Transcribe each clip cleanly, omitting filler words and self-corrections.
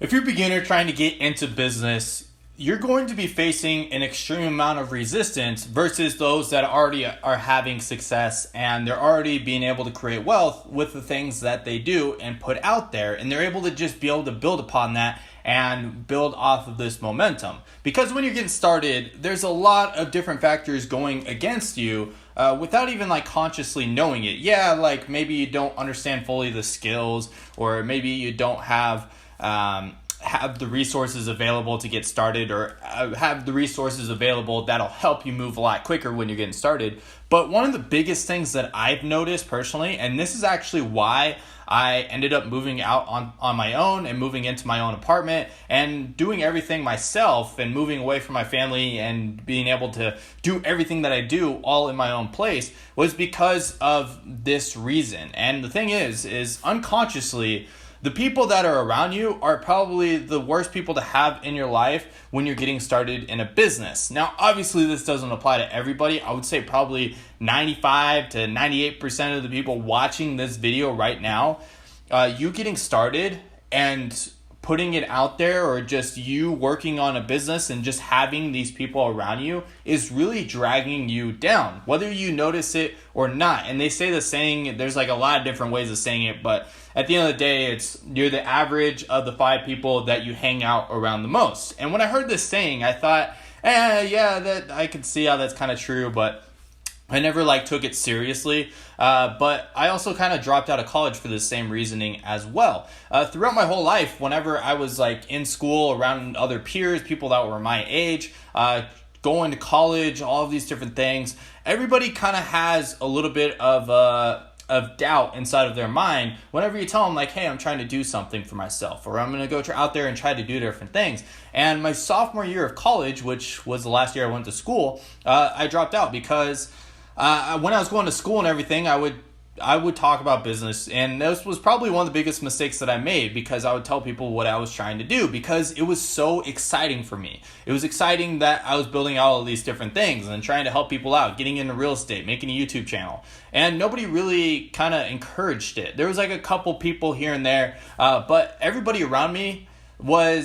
If you're a beginner trying to get into business, you're going to be facing an extreme amount of resistance versus those that already are having success and they're already being able to create wealth with the things that they do and put out there. And they're able to just be able to build upon that and build off of this momentum. Because when you're getting started, there's a lot of different factors going against you without even consciously knowing it. Yeah, maybe you don't understand fully the skills, or maybe you don't have the resources available to get started, or have the resources available that'll help you move a lot quicker when you're getting started. But one of the biggest things that I've noticed personally, and this is actually why I ended up moving out on my own and moving into my own apartment and doing everything myself and moving away from my family and being able to do everything that I do all in my own place, was because of this reason. And the thing is unconsciously, the people that are around you are probably the worst people to have in your life when you're getting started in a business. Now, obviously, this doesn't apply to everybody. I would say probably 95 to 98% of the people watching this video right now, you getting started and putting it out there, or just you working on a business and just having these people around you, is really dragging you down, whether you notice it or not. And they say the saying, there's a lot of different ways of saying it, but at the end of the day, you're the average of the 5 people that you hang out around the most. And when I heard this saying, I thought, yeah, that I could see how that's kind of true, but I never took it seriously, but I also kind of dropped out of college for the same reasoning as well. Throughout my whole life, whenever I was in school around other peers, people that were my age, going to college, all of these different things, everybody kind of has a little bit of doubt inside of their mind whenever you tell them hey, I'm trying to do something for myself, or I'm going to go out there and try to do different things. And my sophomore year of college, which was the last year I went to school, I dropped out because when I was going to school and everything, I would talk about business, and this was probably one of the biggest mistakes that I made, because I would tell people what I was trying to do because it was so exciting for me. It was exciting that I was building out all these different things and trying to help people out, getting into real estate, making a YouTube channel, and nobody really kind of encouraged it. There was a couple people here and there, but everybody around me I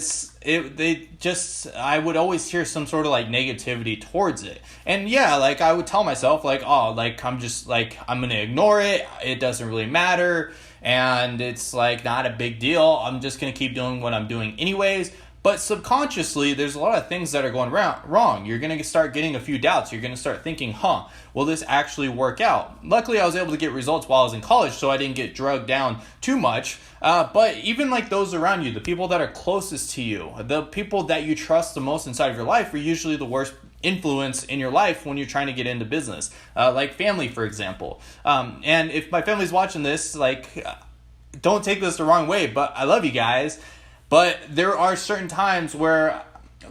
would always hear some sort of negativity towards it. And yeah, I would tell myself I'm gonna ignore it, it doesn't really matter, and it's not a big deal, I'm just gonna keep doing what I'm doing anyways. But subconsciously, there's a lot of things that are going wrong. You're going to start getting a few doubts. You're going to start thinking, will this actually work out? Luckily, I was able to get results while I was in college, so I didn't get drugged down too much. But even those around you, the people that are closest to you, the people that you trust the most inside of your life, are usually the worst influence in your life when you're trying to get into business. Like family, for example. And if my family's watching this, don't take this the wrong way, but I love you guys. But there are certain times where,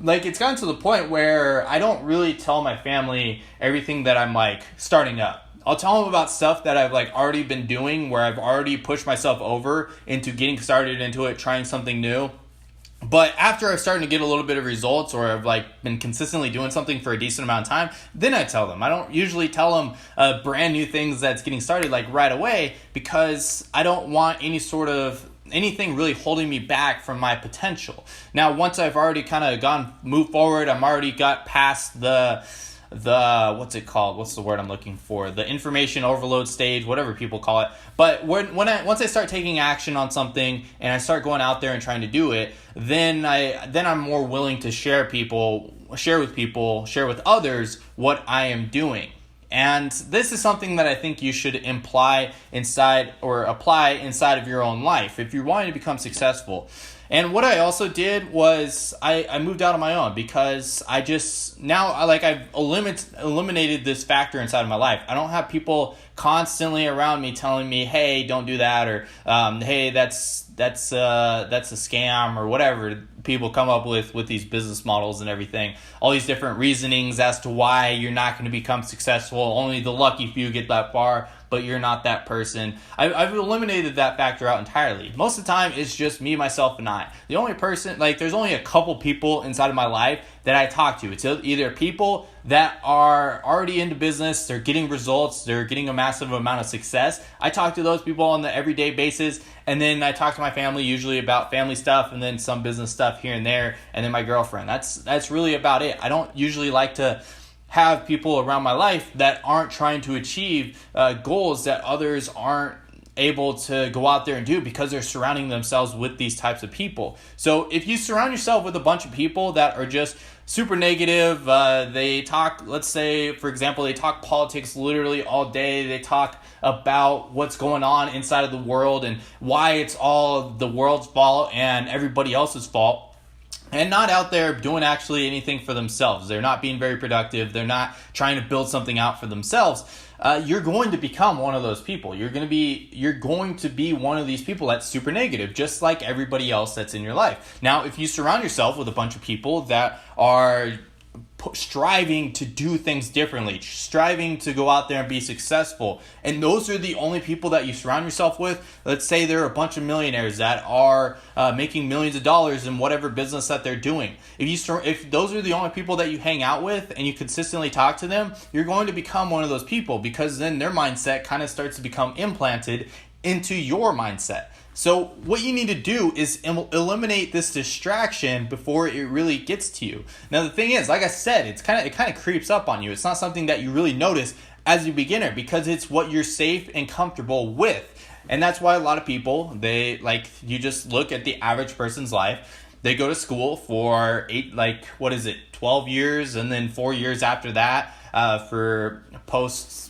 it's gotten to the point where I don't really tell my family everything that I'm, starting up. I'll tell them about stuff that I've, already been doing, where I've already pushed myself over into getting started into it, trying something new. But after I've started to get a little bit of results, or I've, been consistently doing something for a decent amount of time, then I tell them. I don't usually tell them brand new things that's getting started, right away, because I don't want anything really holding me back from my potential. Now, once I've already kind of moved forward, I'm already got past the what's it called? What's the word I'm looking for? The information overload stage, whatever people call it. But once I start taking action on something and I start going out there and trying to do it, then I'm more willing to share with others what I am doing. And this is something that I think you should apply inside of your own life if you're wanting to become successful. And what I also did was I moved out on my own, because I've eliminated this factor inside of my life. I don't have people constantly around me telling me, hey, don't do that, or hey, that's a scam, or whatever people come up with these business models and everything. All these different reasonings as to why you're not going to become successful. Only the lucky few get that far. but you're not that person. I've eliminated that factor out entirely. Most of the time, it's just me, myself, and I. The only person, like, there's only a couple people inside of my life that I talk to. It's either people that are already into business, they're getting results, they're getting a massive amount of success. I talk to those people on the everyday basis, and then I talk to my family usually about family stuff, and then some business stuff here and there, and then my girlfriend. That's really about it. I don't usually like to have people around my life that aren't trying to achieve goals that others aren't able to go out there and do, because they're surrounding themselves with these types of people. So if you surround yourself with a bunch of people that are just super negative, they talk, let's say, for example, they talk politics literally all day. They talk about what's going on inside of the world and why it's all the world's fault and everybody else's fault, and not out there doing actually anything for themselves. They're not being very productive. They're not trying to build something out for themselves. You're going to become one of those people. You're going to be one of these people that's super negative, just like everybody else that's in your life. Now, if you surround yourself with a bunch of people that are striving to do things differently, striving to go out there and be successful, and those are the only people that you surround yourself with. Let's say there are a bunch of millionaires that are making millions of dollars in whatever business that they're doing. If those are the only people that you hang out with and you consistently talk to them, you're going to become one of those people, because then their mindset kind of starts to become implanted into your mindset. So what you need to do is eliminate this distraction before it really gets to you. Now the thing is, like I said, it kind of creeps up on you. It's not something that you really notice as a beginner, because it's what you're safe and comfortable with. And that's why a lot of people, you just look at the average person's life. They go to school for 12 years, and then 4 years after that for post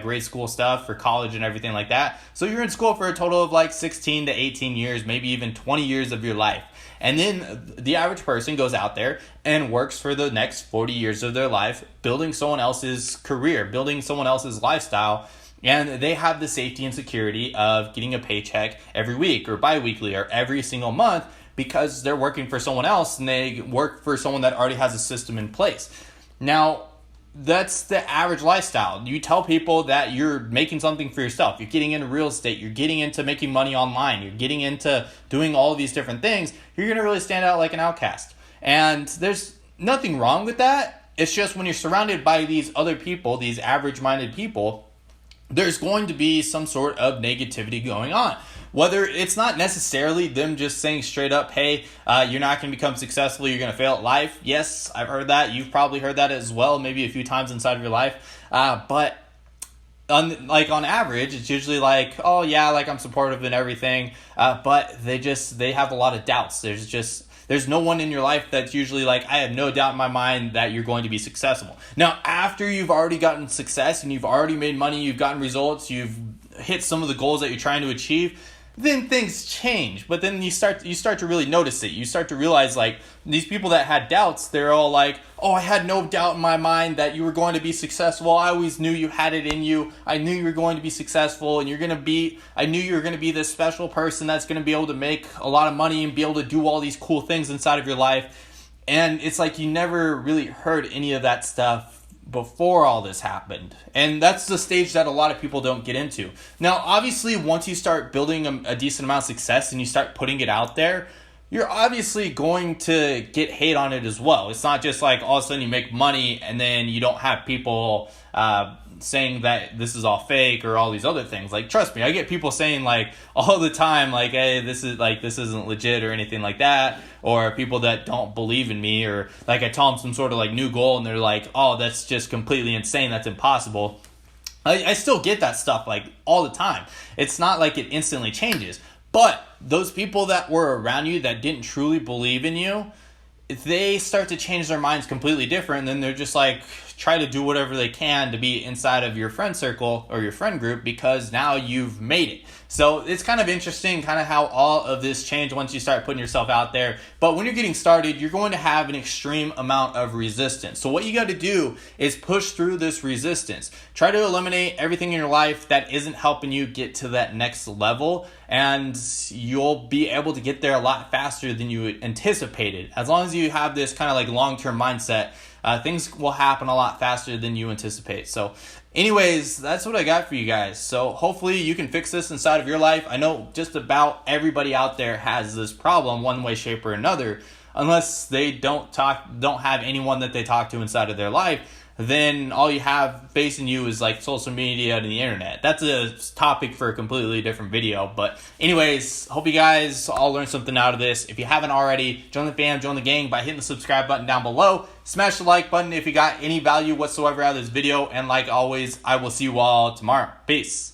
grade school stuff, for college and everything like that. So you're in school for a total of 16 to 18 years, maybe even 20 years of your life. And then the average person goes out there and works for the next 40 years of their life, building someone else's career, building someone else's lifestyle. And they have the safety and security of getting a paycheck every week or bi-weekly or every single month, because they're working for someone else and they work for someone that already has a system in place. Now, that's the average lifestyle. You tell people that you're making something for yourself. You're getting into real estate. You're getting into making money online. You're getting into doing all of these different things. You're going to really stand out like an outcast. And there's nothing wrong with that. It's just when you're surrounded by these other people, these average-minded people, there's going to be some sort of negativity going on. Whether it's not necessarily them just saying straight up, hey, you're not going to become successful, you're going to fail at life. Yes, I've heard that. You've probably heard that as well, maybe a few times inside of your life. But on average, it's usually oh yeah, I'm supportive and everything. But they have a lot of doubts. There's no one in your life that's usually I have no doubt in my mind that you're going to be successful. Now, after you've already gotten success and you've already made money, you've gotten results, you've hit some of the goals that you're trying to achieve, then things change. But then you start to really notice it. You start to realize these people that had doubts, they're all oh, I had no doubt in my mind that you were going to be successful. I always knew you had it in you. I knew you were going to be successful, and I knew you were going to be this special person that's going to be able to make a lot of money and be able to do all these cool things inside of your life. And it's you never really heard any of that stuff before all this happened. And that's the stage that a lot of people don't get into. Now, obviously, once you start building a decent amount of success and you start putting it out there, you're obviously going to get hate on it as well. It's not just all of a sudden you make money and then you don't have people saying that this is all fake or all these other things. Trust me, I get people saying all the time hey, this isn't legit or anything like that, or people that don't believe in me, or I tell them some sort of new goal and they're oh, that's just completely insane, that's impossible. I still get that stuff all the time. It's not it instantly changes, but those people that were around you that didn't truly believe in you, they start to change their minds completely different, and then they're just try to do whatever they can to be inside of your friend circle or your friend group, because now you've made it. So it's kind of interesting how all of this changed once you start putting yourself out there. But when you're getting started, you're going to have an extreme amount of resistance. So what you got to do is push through this resistance. Try to eliminate everything in your life that isn't helping you get to that next level, and you'll be able to get there a lot faster than you anticipated. As long as you have this kind of long-term mindset, things will happen a lot faster than you anticipate. So Anyways, that's what I got for you guys. So hopefully you can fix this inside of your life. I know just about everybody out there has this problem one way, shape, or another. Unless they don't have anyone that they talk to inside of their life, then all you have facing you is like social media and the internet. That's a topic for a completely different video. But anyways, hope you guys all learned something out of this. If you haven't already, join the fam, join the gang by hitting the subscribe button down below. Smash the like button if you got any value whatsoever out of this video. And like always, I will see you all tomorrow. Peace.